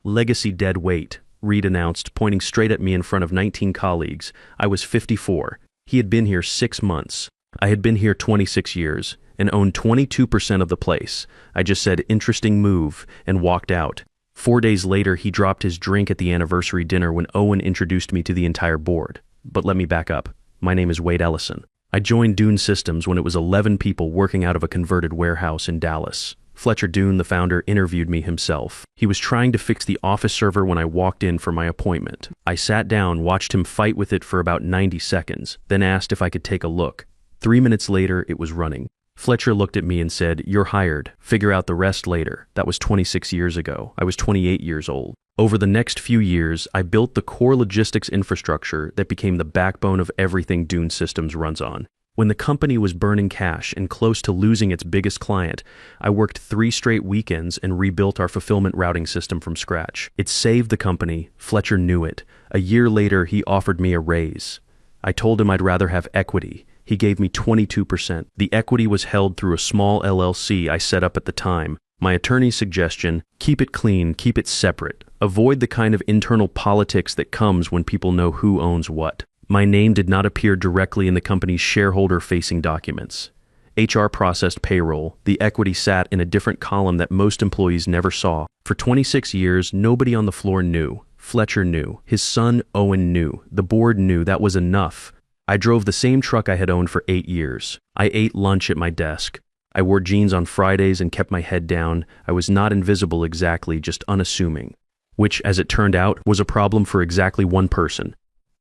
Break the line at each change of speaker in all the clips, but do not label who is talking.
Legacy dead weight, Reed announced, pointing straight at me in front of 19 colleagues. I was 54. He had been here 6 months. I had been here 26 years and owned 22% of the place. I just said, interesting move, and walked out. 4 days later, he dropped his drink at the anniversary dinner when Owen introduced me to the entire board. But let me back up. My name is Wade Ellison. I joined Dune Systems when it was 11 people working out of a converted warehouse in Dallas. Fletcher Dune, the founder, interviewed me himself. He was trying to fix the office server when I walked in for my appointment. I sat down, watched him fight with it for about 90 seconds, then asked if I could take a look. 3 minutes later, it was running. Fletcher looked at me and said, "You're hired. Figure out the rest later." That was 26 years ago. I was 28 years old. Over the next few years, I built the core logistics infrastructure that became the backbone of everything Dune Systems runs on. When the company was burning cash and close to losing its biggest client, I worked 3 straight weekends and rebuilt our fulfillment routing system from scratch. It saved the company. Fletcher knew it. A year later, he offered me a raise. I told him I'd rather have equity. He gave me 22%. The equity was held through a small LLC I set up at the time. My attorney's suggestion, keep it clean, keep it separate. Avoid the kind of internal politics that comes when people know who owns what. My name did not appear directly in the company's shareholder-facing documents. HR processed payroll. The equity sat in a different column that most employees never saw. For 26 years, nobody on the floor knew. Fletcher knew. His son, Owen, knew. The board knew. That was enough. I drove the same truck I had owned for 8 years. I ate lunch at my desk. I wore jeans on Fridays and kept my head down. I was not invisible exactly, just unassuming. Which, as it turned out, was a problem for exactly one person.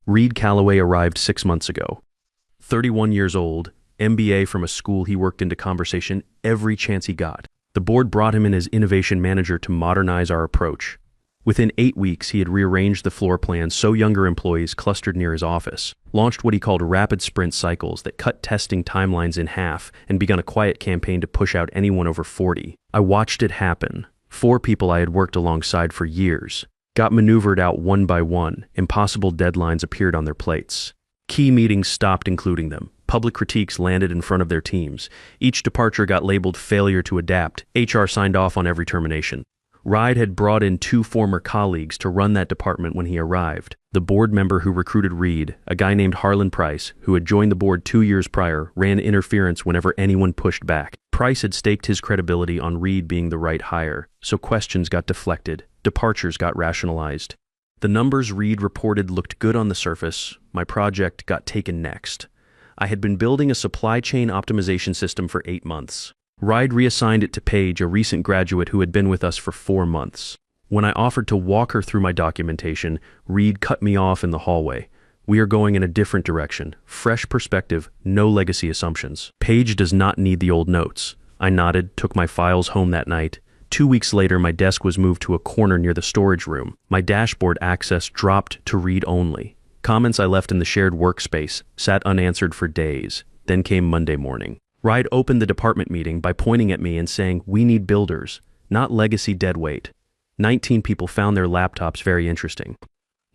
Reed Calloway arrived 6 months ago. 31 years old, MBA from a school he worked into conversation every chance he got. The board brought him in as innovation manager to modernize our approach. Within 8 weeks, he had rearranged the floor plan so younger employees clustered near his office, launched what he called rapid sprint cycles that cut testing timelines in half, and begun a quiet campaign to push out anyone over 40. I watched it happen. 4 people I had worked alongside for years got maneuvered out one by one. Impossible deadlines appeared on their plates. Key meetings stopped including them. Public critiques landed in front of their teams. Each departure got labeled failure to adapt. HR signed off on every termination. Reed had brought in 2 former colleagues to run that department when he arrived. The board member who recruited Reed, a guy named Harlan Price, who had joined the board 2 years prior, ran interference whenever anyone pushed back. Price had staked his credibility on Reed being the right hire, so questions got deflected. Departures got rationalized. The numbers Reed reported looked good on the surface. My project got taken next. I had been building a supply chain optimization system for 8 months. Reed reassigned it to Paige, a recent graduate who had been with us for 4 months. When I offered to walk her through my documentation, Reed cut me off in the hallway. "We are going in a different direction. Fresh perspective, no legacy assumptions. Paige does not need the old notes." I nodded, took my files home that night. 2 weeks later, my desk was moved to a corner near the storage room. My dashboard access dropped to read only. Comments I left in the shared workspace sat unanswered for days. Then came Monday morning. Reed opened the department meeting by pointing at me and saying, "We need builders, not legacy deadweight." 19 people found their laptops very interesting.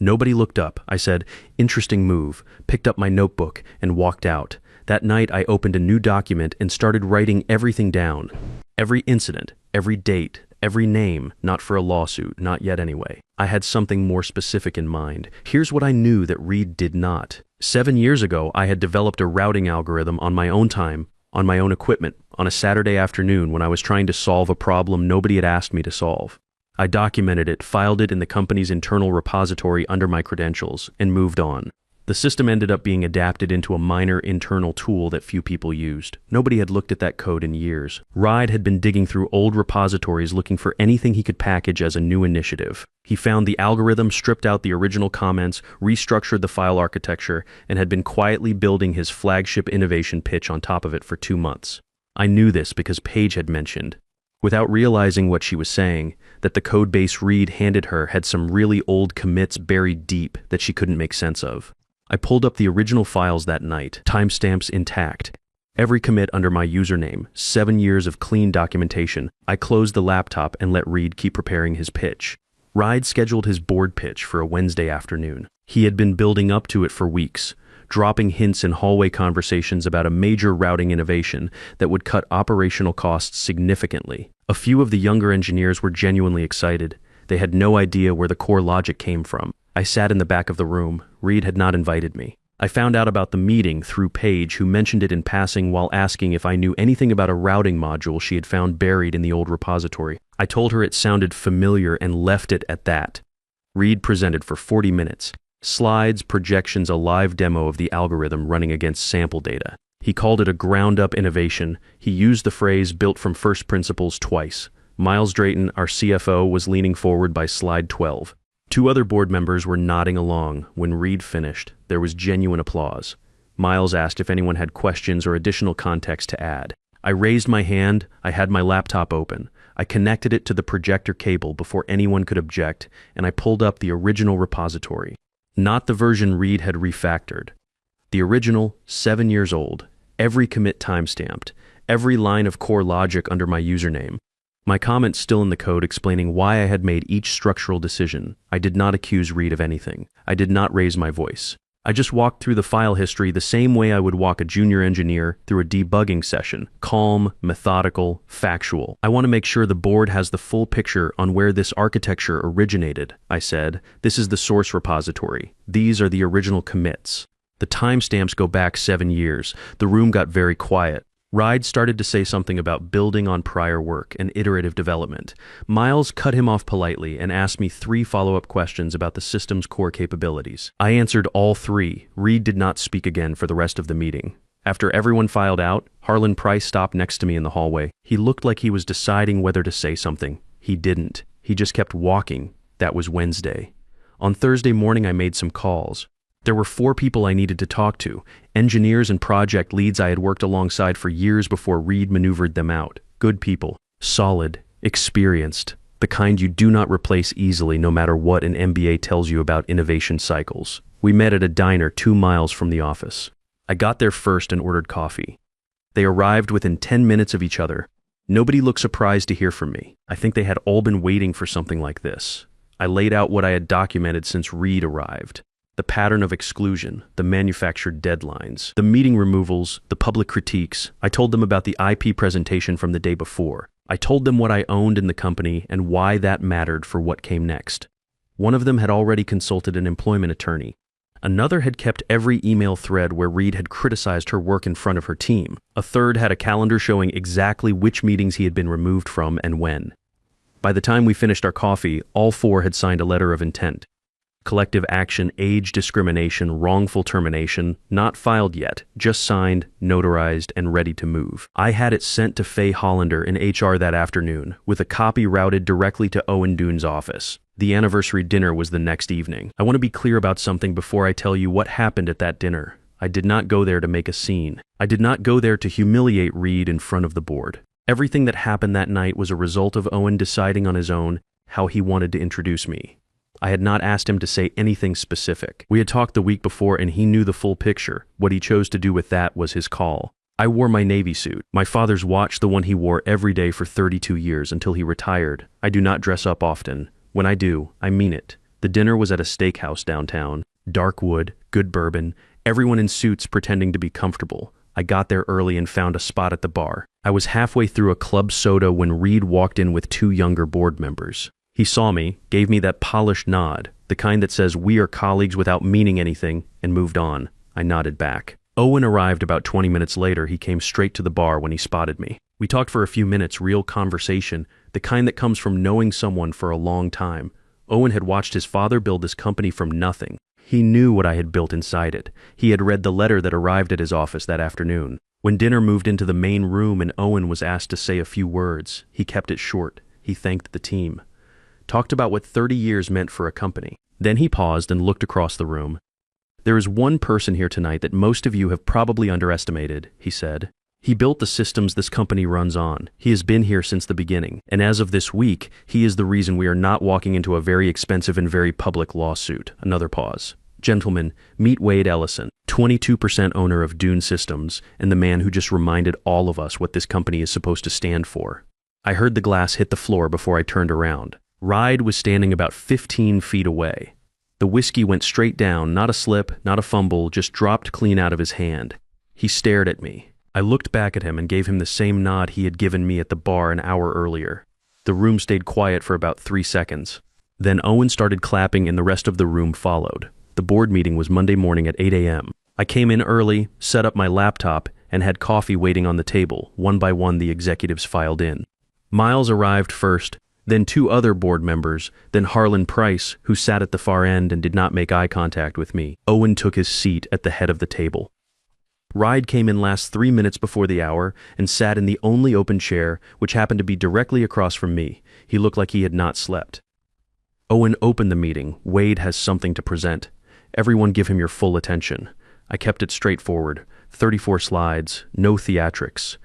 Nobody looked up. I said, "Interesting move," picked up my notebook, and walked out. That night, I opened a new document and started writing everything down. Every incident, every date, every name, not for a lawsuit, not yet anyway. I had something more specific in mind. Here's what I knew that Reed did not. 7 years ago, I had developed a routing algorithm on my own time, on my own equipment, on a Saturday afternoon when I was trying to solve a problem nobody had asked me to solve. I documented it, filed it in the company's internal repository under my credentials, and moved on. The system ended up being adapted into a minor internal tool that few people used. Nobody had looked at that code in years. Reed had been digging through old repositories looking for anything he could package as a new initiative. He found the algorithm, stripped out the original comments, restructured the file architecture, and had been quietly building his flagship innovation pitch on top of it for 2 months. I knew this because Paige had mentioned, without realizing what she was saying, that the code base Reed handed her had some really old commits buried deep that she couldn't make sense of. I pulled up the original files that night, timestamps intact. Every commit under my username, 7 years of clean documentation. I closed the laptop and let Reed keep preparing his pitch. Reed scheduled his board pitch for a Wednesday afternoon. He had been building up to it for weeks, dropping hints in hallway conversations about a major routing innovation that would cut operational costs significantly. A few of the younger engineers were genuinely excited. They had no idea where the core logic came from. I sat in the back of the room. Reed had not invited me. I found out about the meeting through Paige, who mentioned it in passing while asking if I knew anything about a routing module she had found buried in the old repository. I told her it sounded familiar and left it at that. Reed presented for 40 minutes. Slides, projections, a live demo of the algorithm running against sample data. He called it a ground-up innovation. He used the phrase built from first principles twice. Miles Drayton, our CFO, was leaning forward by slide 12. Two other board members were nodding along. When Reed finished, there was genuine applause. Miles asked if anyone had questions or additional context to add. I raised my hand. I had my laptop open. I connected it to the projector cable before anyone could object, and I pulled up the original repository. Not the version Reed had refactored. The original, 7 years old, every commit timestamped, every line of core logic under my username. My comments still in the code explaining why I had made each structural decision. I did not accuse Reed of anything. I did not raise my voice. I just walked through the file history the same way I would walk a junior engineer through a debugging session. Calm, methodical, factual. I want to make sure the board has the full picture on where this architecture originated, I said. This is the source repository. These are the original commits. The timestamps go back 7 years. The room got very quiet. Reed started to say something about building on prior work and iterative development. Miles cut him off politely and asked me 3 follow-up questions about the system's core capabilities. I answered all 3. Reed did not speak again for the rest of the meeting. After everyone filed out, Harlan Price stopped next to me in the hallway. He looked like he was deciding whether to say something. He didn't. He just kept walking. That was Wednesday. On Thursday morning, I made some calls. There were 4 people I needed to talk to, engineers and project leads I had worked alongside for years before Reed maneuvered them out. Good people, solid, experienced, the kind you do not replace easily no matter what an MBA tells you about innovation cycles. We met at a diner 2 miles from the office. I got there first and ordered coffee. They arrived within 10 minutes of each other. Nobody looked surprised to hear from me. I think they had all been waiting for something like this. I laid out what I had documented since Reed arrived. The pattern of exclusion, the manufactured deadlines, the meeting removals, the public critiques. I told them about the IP presentation from the day before. I told them what I owned in the company and why that mattered for what came next. One of them had already consulted an employment attorney. Another had kept every email thread where Reed had criticized her work in front of her team. A third had a calendar showing exactly which meetings he had been removed from and when. By the time we finished our coffee, all 4 had signed a letter of intent. Collective action, age discrimination, wrongful termination, not filed yet, just signed, notarized, and ready to move. I had it sent to Faye Hollander in HR that afternoon, with a copy routed directly to Owen Doone's office. The anniversary dinner was the next evening. I want to be clear about something before I tell you what happened at that dinner. I did not go there to make a scene. I did not go there to humiliate Reed in front of the board. Everything that happened that night was a result of Owen deciding on his own how he wanted to introduce me. I had not asked him to say anything specific. We had talked the week before and he knew the full picture. What he chose to do with that was his call. I wore my Navy suit, my father's watch, the one he wore every day for 32 years until he retired. I do not dress up often. When I do, I mean it. The dinner was at a steakhouse downtown. Dark wood, good bourbon, everyone in suits pretending to be comfortable. I got there early and found a spot at the bar. I was halfway through a club soda when Reed walked in with 2 younger board members. He saw me, gave me that polished nod, the kind that says we are colleagues without meaning anything, and moved on. I nodded back. Owen arrived about 20 minutes later. He came straight to the bar when he spotted me. We talked for a few minutes, real conversation, the kind that comes from knowing someone for a long time. Owen had watched his father build this company from nothing. He knew what I had built inside it. He had read the letter that arrived at his office that afternoon. When dinner moved into the main room and Owen was asked to say a few words, he kept it short. He thanked the team. Talked about what 30 years meant for a company. Then he paused and looked across the room. There is one person here tonight that most of you have probably underestimated, he said. He built the systems this company runs on. He has been here since the beginning, and as of this week, he is the reason we are not walking into a very expensive and very public lawsuit. Another pause. Gentlemen, meet Wade Ellison, 22% owner of Doone Systems, and the man who just reminded all of us what this company is supposed to stand for. I heard the glass hit the floor before I turned around. Reed was standing about 15 feet away. The whiskey went straight down, not a slip, not a fumble, just dropped clean out of his hand. He stared at me. I looked back at him and gave him the same nod he had given me at the bar an hour earlier. The room stayed quiet for about 3 seconds. Then Owen started clapping and the rest of the room followed. The board meeting was Monday morning at 8 a.m. I came in early, set up my laptop, and had coffee waiting on the table. One by one, the executives filed in. Miles arrived first, then two other board members, then Harlan Price, who sat at the far end and did not make eye contact with me. Owen took his seat at the head of the table. Reid came in last 3 minutes before the hour and sat in the only open chair, which happened to be directly across from me. He looked like he had not slept. Owen opened the meeting. Wade has something to present. Everyone give him your full attention. I kept it straightforward. 34 slides, no theatrics.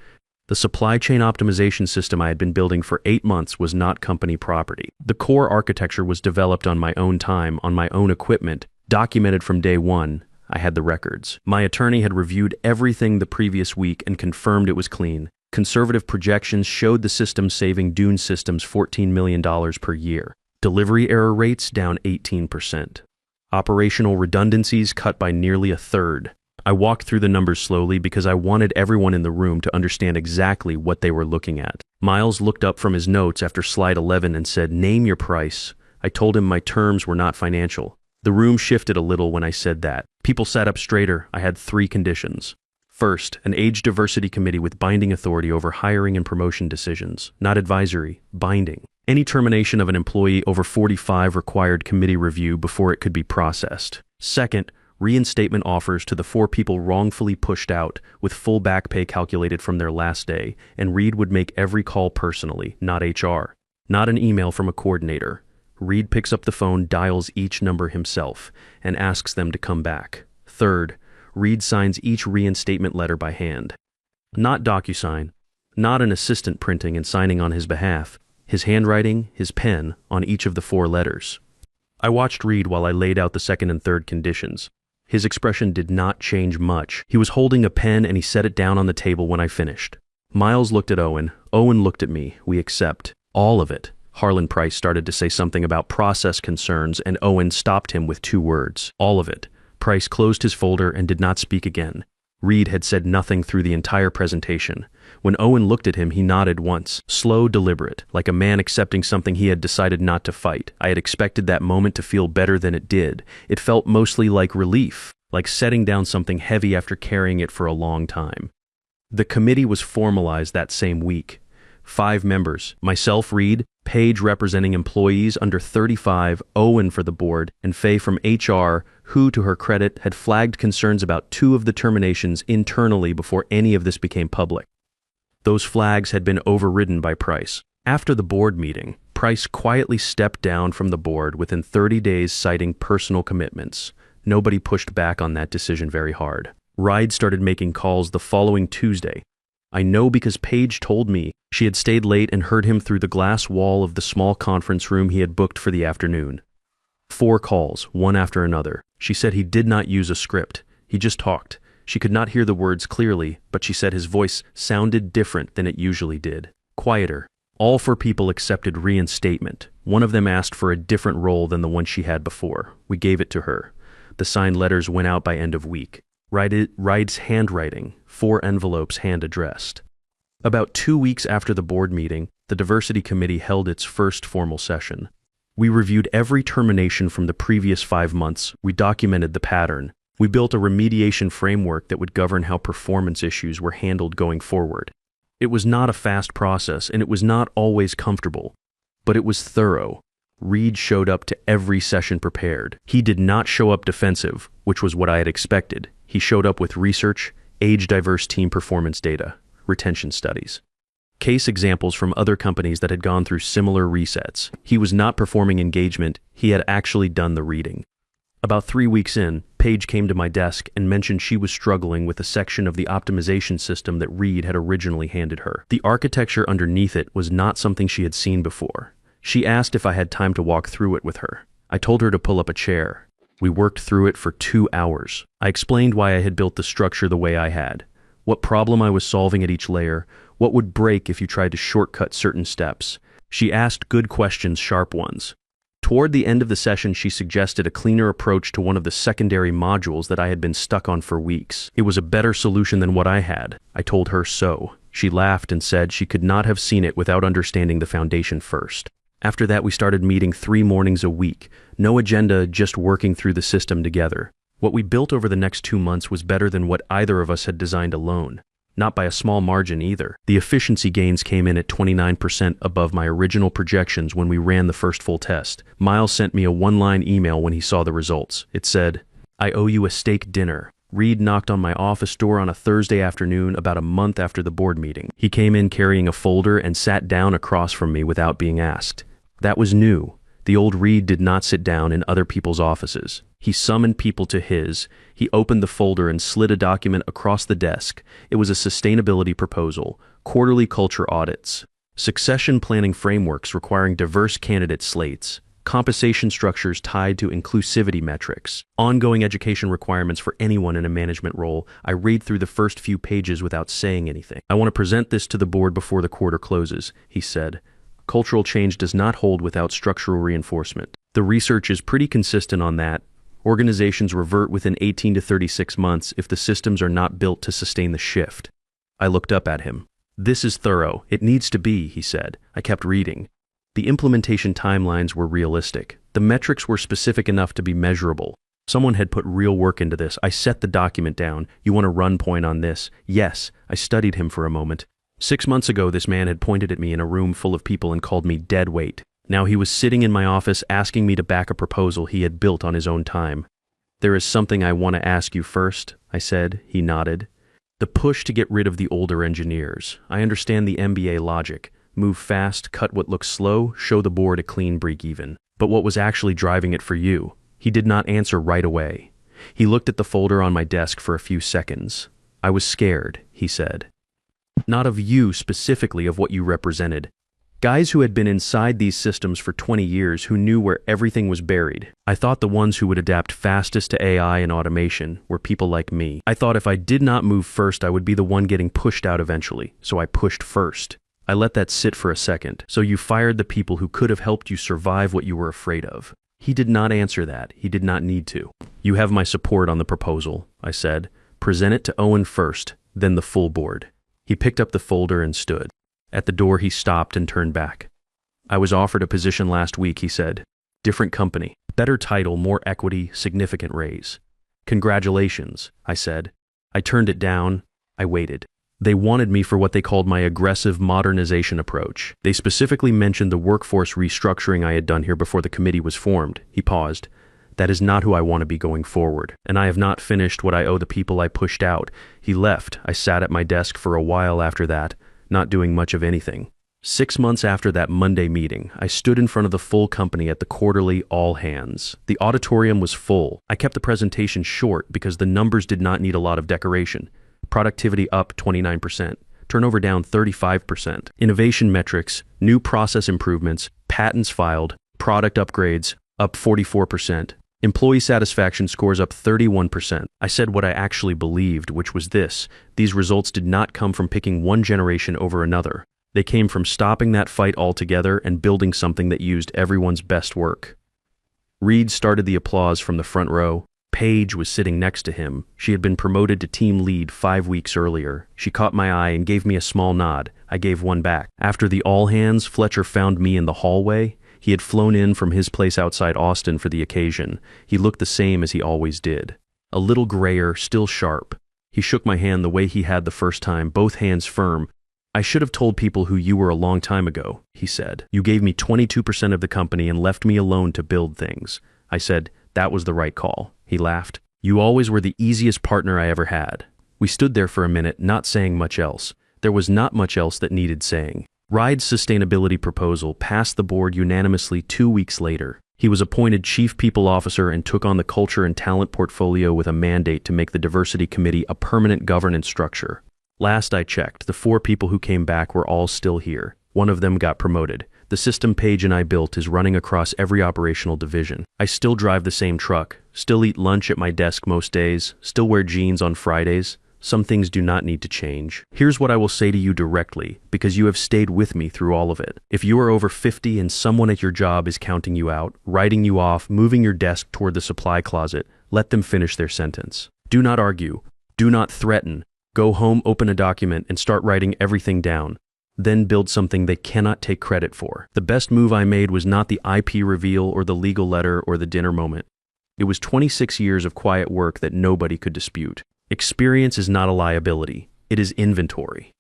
The supply chain optimization system I had been building for 8 months was not company property. The core architecture was developed on my own time, on my own equipment, documented from day one. I had the records. My attorney had reviewed everything the previous week and confirmed it was clean. Conservative projections showed the system saving Dune Systems $14 million per year. Delivery error rates down 18%. Operational redundancies cut by nearly a third. I walked through the numbers slowly because I wanted everyone in the room to understand exactly what they were looking at. Miles looked up from his notes after slide 11 and said, "Name your price." I told him my terms were not financial. The room shifted a little when I said that. People sat up straighter. I had 3 conditions. First, an age diversity committee with binding authority over hiring and promotion decisions, not advisory, binding. Any termination of an employee over 45 required committee review before it could be processed. Second, reinstatement offers to the 4 people wrongfully pushed out, with full back pay calculated from their last day, and Reid would make every call personally, not HR. Not an email from a coordinator. Reid picks up the phone, dials each number himself, and asks them to come back. Third, Reid signs each reinstatement letter by hand. Not DocuSign, not an assistant printing and signing on his behalf. His handwriting, his pen, on each of the 4 letters. I watched Reid while I laid out the second and third conditions. His expression did not change much. He was holding a pen and he set it down on the table when I finished. Miles looked at Owen. Owen looked at me. We accept. All of it. Harlan Price started to say something about process concerns and Owen stopped him with 2 words. All of it. Price closed his folder and did not speak again. Reid had said nothing through the entire presentation. When Owen looked at him, he nodded once, slow, deliberate, like a man accepting something he had decided not to fight. I had expected that moment to feel better than it did. It felt mostly like relief, like setting down something heavy after carrying it for a long time. The committee was formalized that same week. 5 members, myself, Reid, Paige representing employees under 35, Owen for the board, and Faye from HR, who, to her credit, had flagged concerns about 2 of the terminations internally before any of this became public. Those flags had been overridden by Price. After the board meeting, Price quietly stepped down from the board within 30 days, citing personal commitments. Nobody pushed back on that decision very hard. Reid started making calls the following Tuesday. I know because Paige told me she had stayed late and heard him through the glass wall of the small conference room he had booked for the afternoon. 4 calls, one after another. She said he did not use a script. He just talked. She could not hear the words clearly, but she said his voice sounded different than it usually did. Quieter. All 4 people accepted reinstatement. One of them asked for a different role than the one she had before. We gave it to her. The signed letters went out by end of week. Reid's handwriting, 4 envelopes hand-addressed. About 2 weeks after the board meeting, the diversity committee held its first formal session. We reviewed every termination from the previous 5 months. We documented the pattern. We built a remediation framework that would govern how performance issues were handled going forward. It was not a fast process, and it was not always comfortable, but it was thorough. Reid showed up to every session prepared. He did not show up defensive, which was what I had expected. He showed up with research, age-diverse team performance data, retention studies, case examples from other companies that had gone through similar resets. He was not performing engagement, he had actually done the reading. About 3 weeks in, Paige came to my desk and mentioned she was struggling with a section of the optimization system that Reid had originally handed her. The architecture underneath it was not something she had seen before. She asked if I had time to walk through it with her. I told her to pull up a chair. We worked through it for 2 hours. I explained why I had built the structure the way I had, what problem I was solving at each layer, what would break if you tried to shortcut certain steps. She asked good questions, sharp ones. Toward the end of the session, she suggested a cleaner approach to one of the secondary modules that I had been stuck on for weeks. It was a better solution than what I had. I told her so. She laughed and said she could not have seen it without understanding the foundation first. After that, we started meeting 3 mornings a week. No agenda, just working through the system together. What we built over the next 2 months was better than what either of us had designed alone. Not by a small margin either. The efficiency gains came in at 29% above my original projections when we ran the first full test. Miles sent me a 1-line email when he saw the results. It said, "I owe you a steak dinner." Reed knocked on my office door on a Thursday afternoon about a month after the board meeting. He came in carrying a folder and sat down across from me without being asked. That was new. The old Reed did not sit down in other people's offices. He summoned people to his. He opened the folder and slid a document across the desk. It was a sustainability proposal, quarterly culture audits, succession planning frameworks requiring diverse candidate slates, compensation structures tied to inclusivity metrics, ongoing education requirements for anyone in a management role. I read through the first few pages without saying anything. "I want to present this to the board before the quarter closes," he said. "Cultural change does not hold without structural reinforcement. The research is pretty consistent on that. Organizations revert within 18 to 36 months if the systems are not built to sustain the shift." I looked up at him. "This is thorough. It needs to be," he said. I kept reading. The implementation timelines were realistic. The metrics were specific enough to be measurable. Someone had put real work into this. I set the document down. "You want a run point on this?" "Yes." I studied him for a moment. 6 months ago, this man had pointed at me in a room full of people and called me dead weight. Now he was sitting in my office asking me to back a proposal he had built on his own time. "There is something I want to ask you first," I said. He nodded. "The push to get rid of the older engineers. I understand the MBA logic. Move fast, cut what looks slow, show the board a clean break even. But what was actually driving it for you?" He did not answer right away. He looked at the folder on my desk for a few seconds. "I was scared," he said. "Not of you specifically, of what you represented. Guys who had been inside these systems for 20 years who knew where everything was buried. I thought the ones who would adapt fastest to AI and automation were people like me. I thought if I did not move first, I would be the one getting pushed out eventually, so I pushed first. I let that sit for a second. So you fired the people who could have helped you survive what you were afraid of." He did not answer that. He did not need to. "You have my support on the proposal," I said. "Present it to Owen first, then the full board." He picked up the folder and stood. At the door, he stopped and turned back. "I was offered a position last week," he said. "Different company, better title, more equity, significant raise." "Congratulations," I said. I turned it down. I waited. They wanted me for what they called my aggressive modernization approach. They specifically mentioned the workforce restructuring I had done here before the committee was formed. He paused. "That is not who I want to be going forward, and I have not finished what I owe the people I pushed out." He left. I sat at my desk for a while after that, not doing much of anything. 6 months after that Monday meeting, I stood in front of the full company at the quarterly all hands. The auditorium was full. I kept the presentation short because the numbers did not need a lot of decoration. Productivity up 29%, turnover down 35%, innovation metrics, new process improvements, patents filed, product upgrades up 44%, employee satisfaction scores up 31%. I said what I actually believed, which was this: these results did not come from picking one generation over another. They came from stopping that fight altogether and building something that used everyone's best work. Reed started the applause from the front row. Paige was sitting next to him. She had been promoted to team lead 5 weeks earlier. She caught my eye and gave me a small nod. I gave one back. After the all hands, Fletcher found me in the hallway. He had flown in from his place outside Austin for the occasion. He looked the same as he always did. A little grayer, still sharp. He shook my hand the way he had the first time, both hands firm. "I should have told people who you were a long time ago," he said. "You gave me 22% of the company and left me alone to build things." I said, "That was the right call." He laughed. "You always were the easiest partner I ever had." We stood there for a minute, not saying much else. There was not much else that needed saying. Ride's sustainability proposal passed the board unanimously 2 weeks later. He was appointed Chief People Officer and took on the culture and talent portfolio with a mandate to make the Diversity Committee a permanent governance structure. Last I checked, the 4 people who came back were all still here. One of them got promoted. The system Paige and I built is running across every operational division. I still drive the same truck, still eat lunch at my desk most days, still wear jeans on Fridays. Some things do not need to change. Here's what I will say to you directly, because you have stayed with me through all of it. If you are over 50 and someone at your job is counting you out, writing you off, moving your desk toward the supply closet, let them finish their sentence. Do not argue. Do not threaten. Go home, open a document, and start writing everything down. then build something they cannot take credit for. The best move I made was not the IP reveal or the legal letter or the dinner moment. It was 26 years of quiet work that nobody could dispute. Experience is not a liability. It is inventory.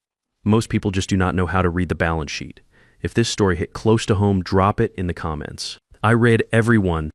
Most people just do not know how to read the balance sheet. If this story hit close to home, drop it in the comments. I read every one,